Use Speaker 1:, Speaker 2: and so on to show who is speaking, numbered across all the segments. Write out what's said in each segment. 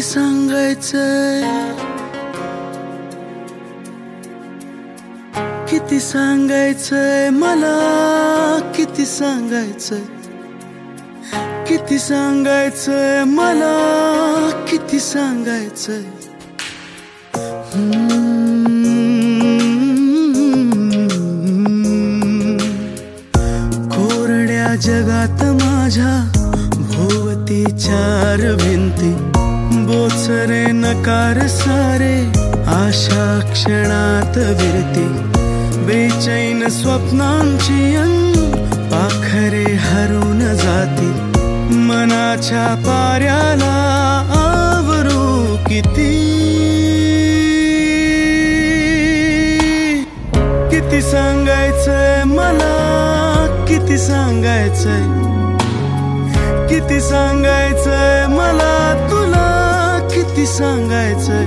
Speaker 1: सांगायचंय, किती सांगायचंय मला, किती सांगायचंय, किती सांगायचंय मला, किती सांगायचंय. कोरड्या जगात माझ्या भोवती चार भिंती, बोचरे नकार सारे आशा क्षणात विरती. बेचैन स्वप्नांची पाखरे हरून जाती, मनाच्या पाऱ्याला आवरू किती. किती सांगायचंय मला, किती सांगायचंय, किती सांगायचंय मला तुला, किती सांगायचंय.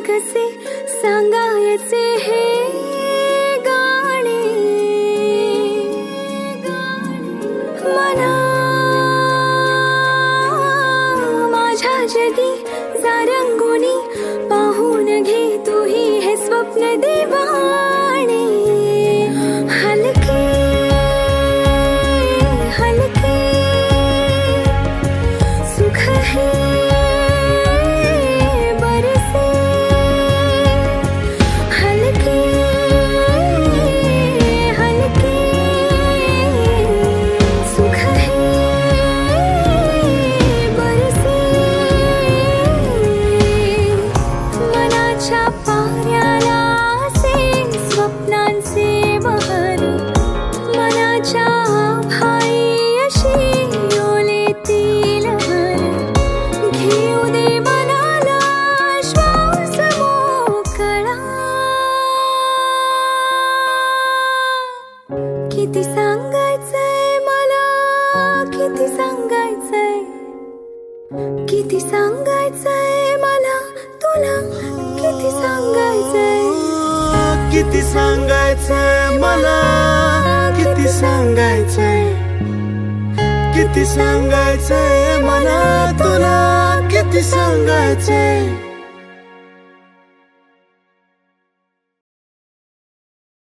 Speaker 2: कसे सांगायचे हे गाणे मला, माझ्या जगी जारंगुनी पाहून घे तूही हे स्वप्न दिवाणे. हलके हलके सुख है किती सांगायचंय मला, किती सांगायचंय, किती सांगायचंय मला तुला, किती सांगायचंय.
Speaker 1: किती सांगायचंय मला, किती सांगायचंय, किती सांगायचंय मला तुला, किती सांगायचंय.